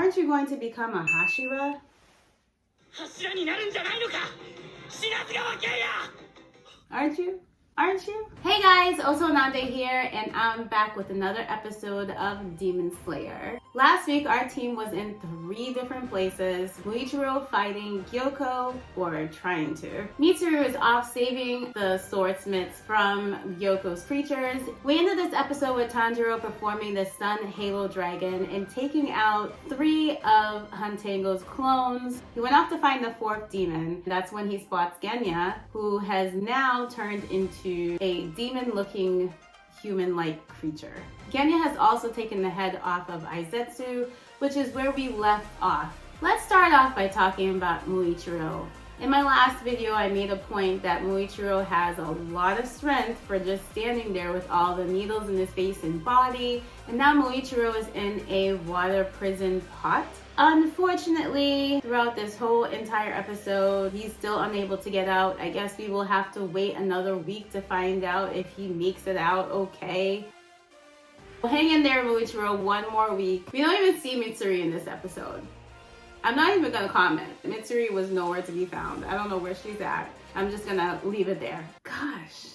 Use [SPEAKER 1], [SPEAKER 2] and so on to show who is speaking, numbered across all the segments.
[SPEAKER 1] Aren't you going to become a Hashira? Aren't you? Aren't you? Hey guys, Osonande here, and I'm back with another episode of Demon Slayer. Last week, our team was in 3 different places. Muichiro fighting Gyokko, or trying to. Mitsuri is off saving the swordsmiths from Gyokko's creatures. We ended this episode with Tanjiro performing the Sun Halo Dragon and taking out 3 of Hantango's clones. He went off to find the 4th demon. That's when he spots Genya, who has now turned into a demon-looking human-like creature. Genya has also taken the head off of Aizetsu, which is where we left off. Let's start off by talking about Muichiro. In my last video, I made a point that Muichiro has a lot of strength for just standing there with all the needles in his face and body, and now Muichiro is in a water prison pot. Unfortunately, throughout this whole entire episode, he's still unable to get out. I guess we will have to wait another week to find out if he makes it out okay. Well, hang in there, Muichiro, one more week. We don't even see Mitsuri in this episode. I'm not even gonna comment. Mitsuri was nowhere to be found. I don't know where she's at. I'm just gonna leave it there. Gosh.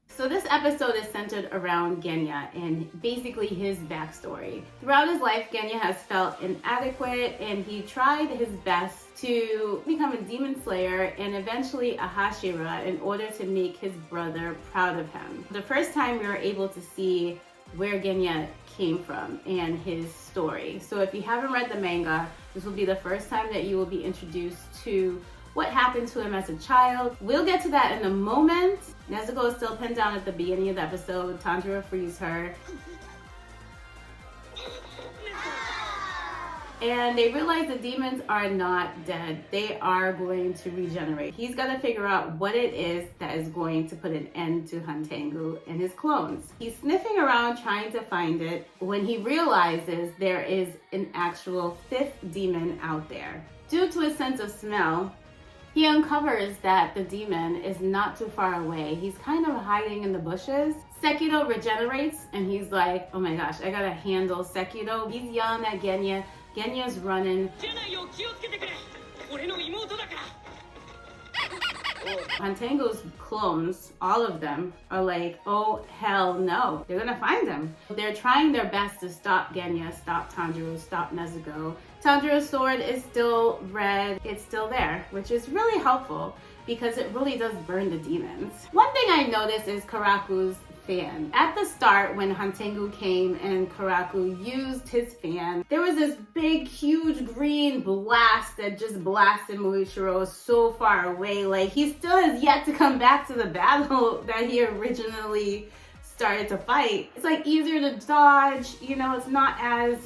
[SPEAKER 1] So this episode is centered around Genya and basically his backstory. Throughout his life, Genya has felt inadequate and he tried his best to become a demon slayer and eventually a Hashira in order to make his brother proud of him. The first time we were able to see where Genya came from and his story. So if you haven't read the manga, this will be the first time that you will be introduced to what happened to him as a child. We'll get to that in a moment. Nezuko is still pinned down at the beginning of the episode. Tanjiro frees her. And they realize the demons are not dead. They are going to regenerate. He's got to figure out what it is that is going to put an end to Hantango and his clones. He's sniffing around trying to find it when he realizes there is an actual 5th demon out there. Due to his sense of smell, he uncovers that the demon is not too far away. He's kind of hiding in the bushes. Sekido regenerates and he's like, oh my gosh, I gotta handle Sekido. He's yelling at Genya. Genya's running. Hantango's clones, all of them, are like, oh hell no. They're gonna find him. They're trying their best to stop Genya, stop Tanjiro, stop Nezuko. Tanjiro's sword is still red. It's still there, which is really helpful because it really does burn the demons. One thing I noticed is Karaku's fan. At the start, when Hantango came and Karaku used his fan, there was this big, huge green blast that just blasted Muichiro so far away. Like, he still has yet to come back to the battle that he originally started to fight. It's like easier to dodge, you know, it's not as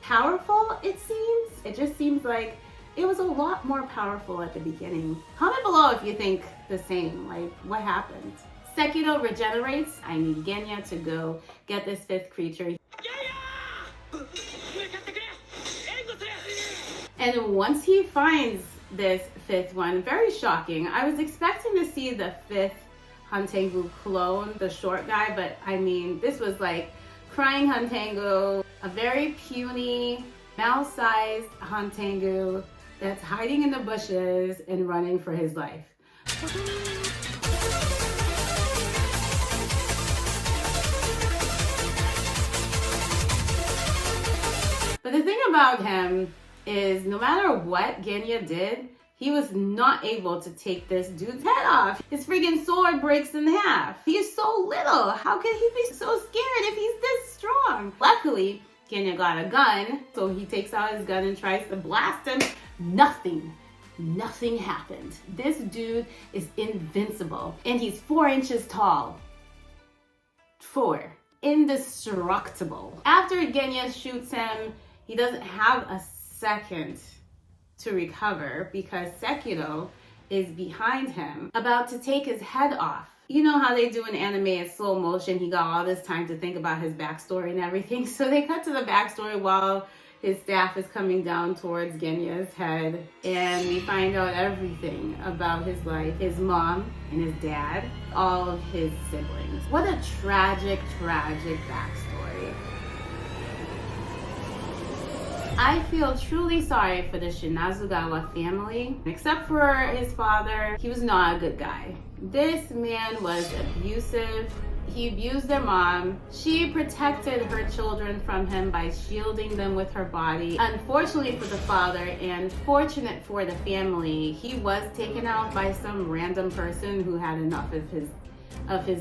[SPEAKER 1] powerful, it seems. It just seems like it was a lot more powerful at the beginning. Comment below if you think the same, like what happened. Sekido regenerates. I need Genya to go get this 5th creature. And once he finds this 5th one, very shocking. I was expecting to see the 5th Hantango clone, the short guy, but I mean, this was like crying Hantango, a very puny, mouse-sized Hantango that's hiding in the bushes and running for his life. But the thing about him is no matter what Genya did, he was not able to take this dude's head off. His freaking sword breaks in half. He's so little. How can he be so scared if he's this strong? Luckily, Genya got a gun, so he takes out his gun and tries to blast him. Nothing happened. This dude is invincible, and he's 4 inches tall. 4. Indestructible. After Genya shoots him, he doesn't have a second to recover because Sekido is behind him, about to take his head off. You know how they do in anime in slow motion, he got all this time to think about his backstory and everything. So they cut to the backstory while his staff is coming down towards Genya's head, and we find out everything about his life, his mom and his dad, all of his siblings. What a tragic, tragic backstory. I feel truly sorry for the Shinazugawa family. Except for his father, he was not a good guy. This man was abusive. He abused their mom. She protected her children from him by shielding them with her body. Unfortunately for the father and fortunate for the family, he was taken out by some random person who had enough of his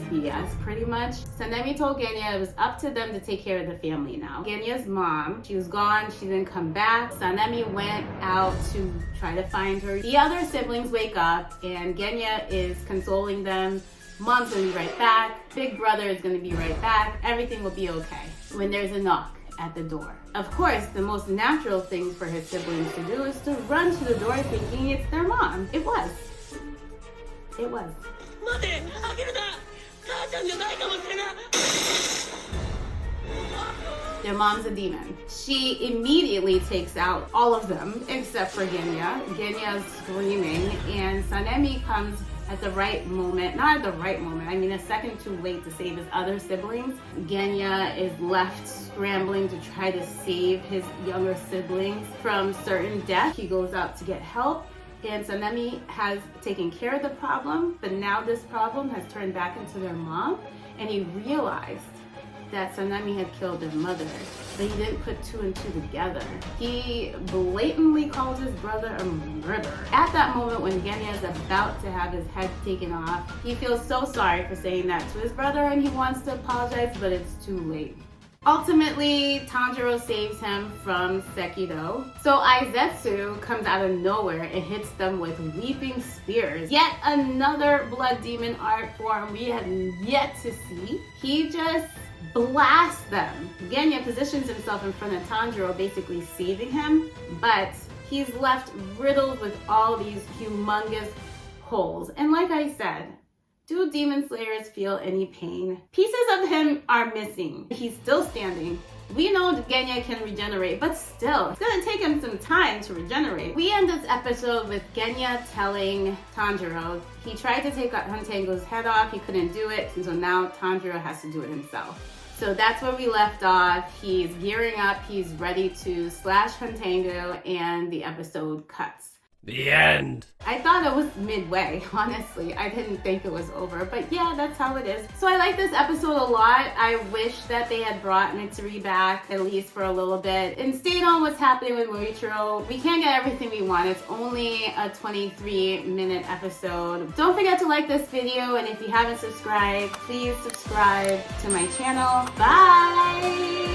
[SPEAKER 1] BS, pretty much. Sanemi told Genya it was up to them to take care of the family now. Genya's mom, she was gone, she didn't come back. Sanemi went out to try to find her. The other siblings wake up and Genya is consoling them. Mom's gonna be right back. Big brother is gonna be right back. Everything will be okay. When there's a knock at the door. Of course, the most natural thing for his siblings to do is to run to the door thinking it's their mom. It was. It was. Their mom's a demon. She immediately takes out all of them except for Genya. Genya's screaming and Sanemi comes at the right moment. Not at the right moment, I mean a second too late to save his other siblings. Genya is left scrambling to try to save his younger siblings from certain death. He goes out to get help. And Sanemi has taken care of the problem, but now this problem has turned back into their mom, and he realized that Sanemi had killed their mother, but he didn't put two and two together. He blatantly calls his brother a murderer. At that moment when Genya is about to have his head taken off, he feels so sorry for saying that to his brother and he wants to apologize, but it's too late. Ultimately, Tanjiro saves him from Sekido. So Aizetsu comes out of nowhere and hits them with weeping spears. Yet another blood demon art form we have yet to see. He just blasts them. Genya positions himself in front of Tanjiro, basically saving him, but he's left riddled with all these humongous holes. And like I said, do Demon Slayers feel any pain? Pieces of him are missing. He's still standing. We know Genya can regenerate, but still, it's gonna take him some time to regenerate. We end this episode with Genya telling Tanjiro he tried to take Huntango's head off, he couldn't do it, and so now Tanjiro has to do it himself. So that's where we left off. He's gearing up, he's ready to slash Huntango, and the episode cuts.
[SPEAKER 2] The end.
[SPEAKER 1] I thought it was midway, honestly. I didn't think it was over, but yeah, that's how it is. So I like this episode a lot. I wish that they had brought Mitsuri back, at least for a little bit, and stayed on what's happening with Muichiro. We can't get everything we want. It's only a 23-minute episode. Don't forget to like this video, and if you haven't subscribed, please subscribe to my channel. Bye!